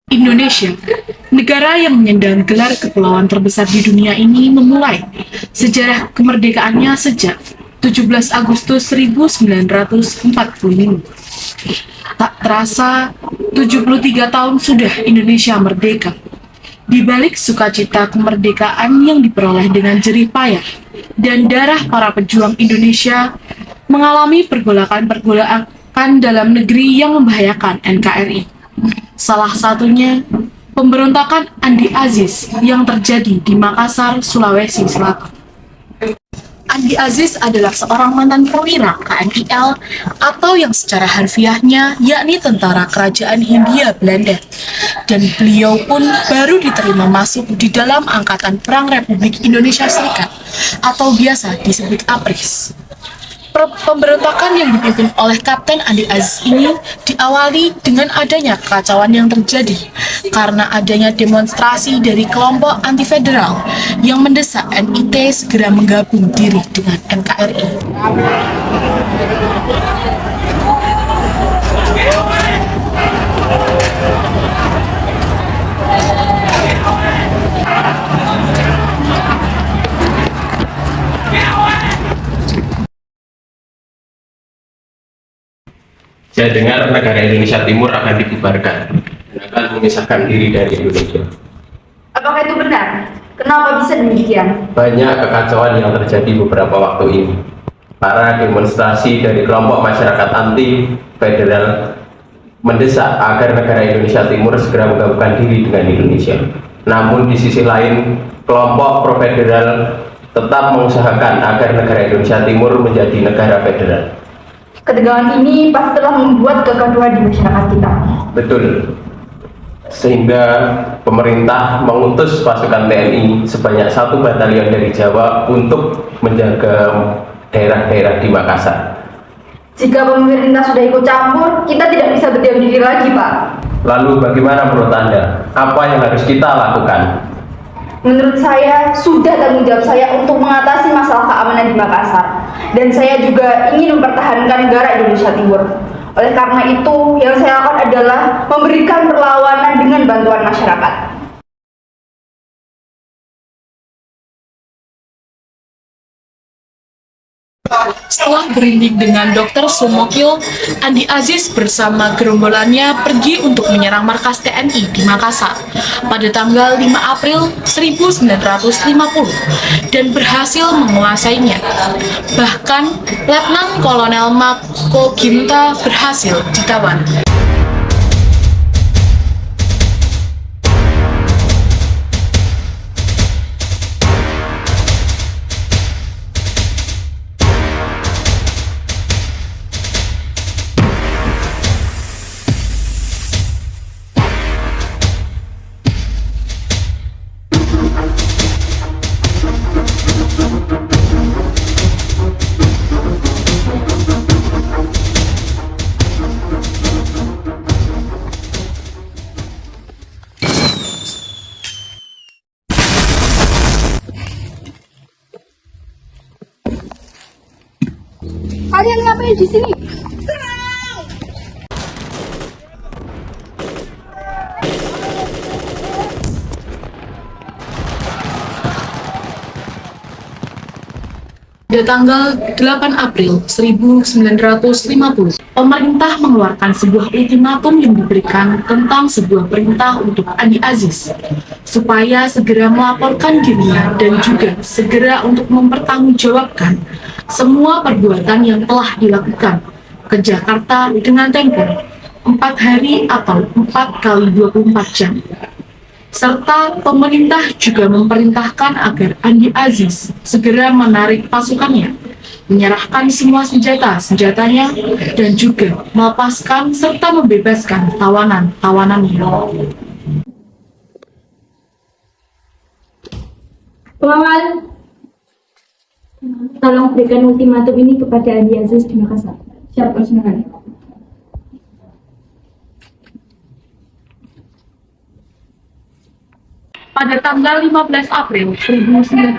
Indonesia, negara yang menyandang gelar kepulauan terbesar di dunia ini, memulai sejarah kemerdekaannya sejak 17 Agustus 1945. Tak terasa, 73 tahun sudah Indonesia merdeka. Di balik sukacita kemerdekaan yang diperoleh dengan jerih payah dan darah para pejuang Indonesia mengalami pergolakan-pergolakan dalam negeri yang membahayakan NKRI. Salah satunya pemberontakan Andi Aziz yang terjadi di Makassar, Sulawesi Selatan. Andi Aziz adalah seorang mantan perwira KMIL atau yang secara harfiahnya yakni Tentara Kerajaan Hindia Belanda, dan beliau pun baru diterima masuk di dalam Angkatan Perang Republik Indonesia Serikat atau biasa disebut APRIS. Pemberontakan yang dipimpin oleh Kapten Andi Aziz ini diawali dengan adanya kekacauan yang terjadi karena adanya demonstrasi dari kelompok anti-federal yang mendesak NIT segera menggabung diri dengan NKRI. Saya dengar negara Indonesia Timur akan dibubarkan dan akan memisahkan diri dari Indonesia. Apakah itu benar? Kenapa bisa demikian? Banyak kekacauan yang terjadi beberapa waktu ini. Para demonstrasi dari kelompok masyarakat anti-federal mendesak agar negara Indonesia Timur segera menggabungkan diri dengan Indonesia. Namun di sisi lain, kelompok pro-federal tetap mengusahakan agar negara Indonesia Timur menjadi negara federal. Ketegangan ini pasti telah membuat kegaduhan di masyarakat kita. Betul. Sehingga pemerintah mengutus pasukan TNI sebanyak 1 batalion dari Jawa untuk menjaga daerah-daerah di Makassar. Jika pemerintah sudah ikut campur, kita tidak bisa berdiam diri lagi, Pak. Lalu bagaimana menurut Anda? Apa yang harus kita lakukan? Menurut saya, sudah tanggung jawab saya untuk mengatasi masalah keamanan di Makassar. Dan saya juga ingin mempertahankan negara Indonesia Timur. Oleh karena itu, yang saya lakukan adalah memberikan perlawanan dengan bantuan masyarakat. Setelah berunding dengan Dr. Sumokil, Andi Aziz bersama gerombolannya pergi untuk menyerang markas TNI di Makassar pada tanggal 5 April 1950 dan berhasil menguasainya. Bahkan, Letnan Kolonel Mako Gimta berhasil ditawan. Kalian ngapain di sini? Pada tanggal 8 April 1950, pemerintah mengeluarkan sebuah ultimatum yang diberikan tentang sebuah perintah untuk Andi Aziz supaya segera melaporkan dirinya dan juga segera untuk mempertanggungjawabkan semua perbuatan yang telah dilakukan ke Jakarta dengan Tempo. 4 hari atau 4 kali 24 jam. Serta pemerintah juga memerintahkan agar Andi Aziz segera menarik pasukannya, menyerahkan semua senjatanya, dan juga melepaskan serta membebaskan tawanan-tawanannya. Pengawal, tolong berikan ultimatum ini kepada Andi Aziz di Makassar. Siap, silakan. Pada tanggal 15 April 1950,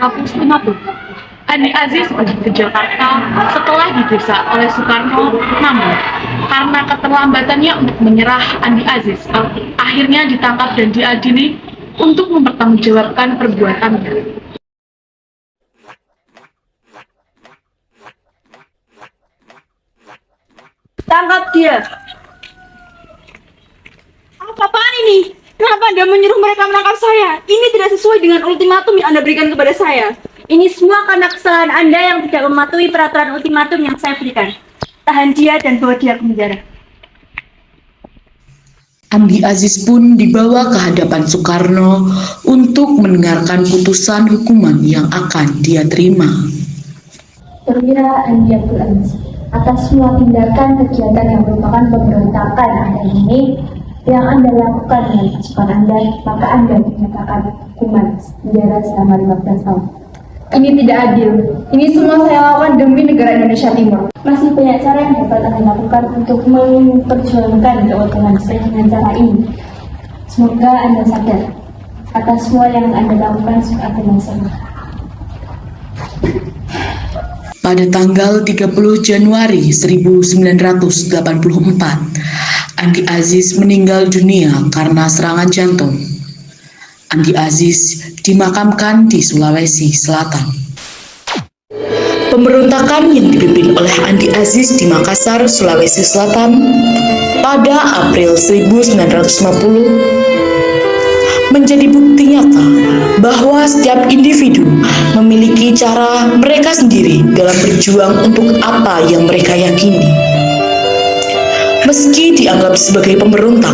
Andi Aziz pergi ke Jakarta setelah diperiksa oleh Soekarno, namun karena keterlambatannya untuk menyerah, Andi Aziz akhirnya ditangkap dan diadili untuk mempertanggungjawabkan perbuatannya. Tangkap dia. Apa-apaan ini? Kenapa Anda menyuruh mereka menangkap saya? Ini tidak sesuai dengan ultimatum yang Anda berikan kepada saya. Ini semua karena kesalahan Anda yang tidak mematuhi peraturan ultimatum yang saya berikan. Tahan dia dan bawa dia ke penjara. Andi Aziz pun dibawa ke hadapan Soekarno untuk mendengarkan putusan hukuman yang akan dia terima. Perwira Andi Abdul Aziz, atas semua tindakan kegiatan yang merupakan pemberontakan Anda ini yang Anda lakukan dengan pasukan Anda, maka Anda dinyatakan hukuman penjara selama 15 tahun. Ini tidak adil. Ini semua saya lakukan demi negara Indonesia Timur. Masih banyak cara yang dapat Anda lakukan untuk memperjuangkan keuntungan saya dengan cara ini. Semoga Anda sadar atas semua yang Anda lakukan sudah dengan salah. Pada tanggal 30 Januari 1984, Andi Aziz meninggal dunia karena serangan jantung. Andi Aziz dimakamkan di Sulawesi Selatan. Pemberontakan yang dipimpin oleh Andi Aziz di Makassar, Sulawesi Selatan pada April 1950 menjadi bukti nyata bahwa setiap individu memiliki cara mereka sendiri dalam berjuang untuk apa yang mereka yakini. Meski dianggap sebagai pemberontak,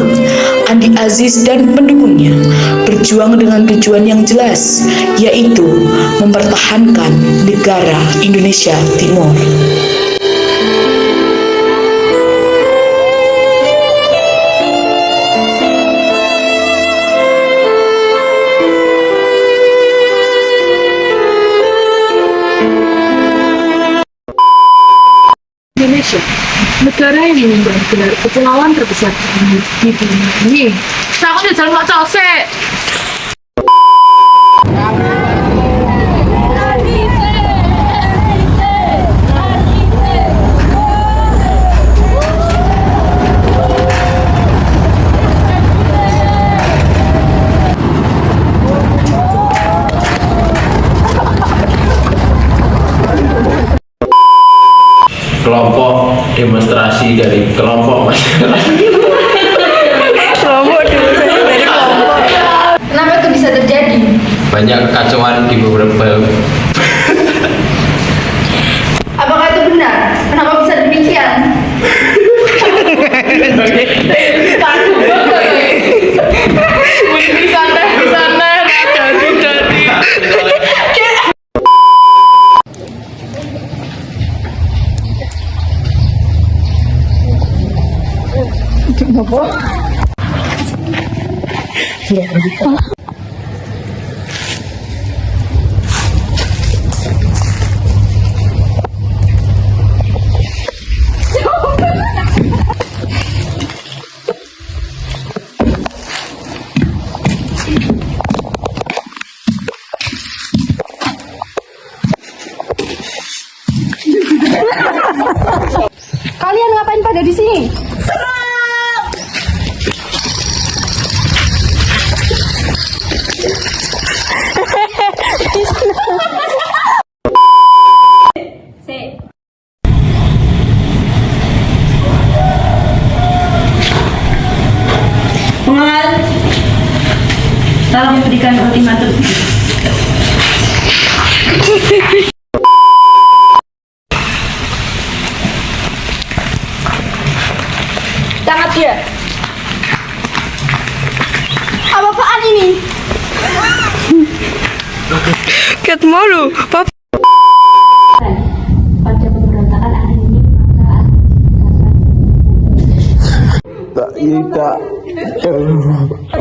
Andi Aziz dan pendukungnya berjuang dengan tujuan yang jelas, yaitu mempertahankan negara Indonesia Timur. Indonesia, negara yang menyumbang gelar kepulauan terbesar di dunia ini. Nah, aku udah jalan mau sih. Kelompok demonstrasi dari kelompok masyarakat. Kenapa itu bisa terjadi? Banyak kekacauan di beberapa. Apakah itu benar? Kenapa bisa demikian? Di sana, jadi. Kalian ngapain pada di sini? Pengawal, tolong berikan ultimatum. Tangkap dia. Apa-apaan ini? Ket malu, papa. pada pemberontakan hari ini, maka akan diciptakan tak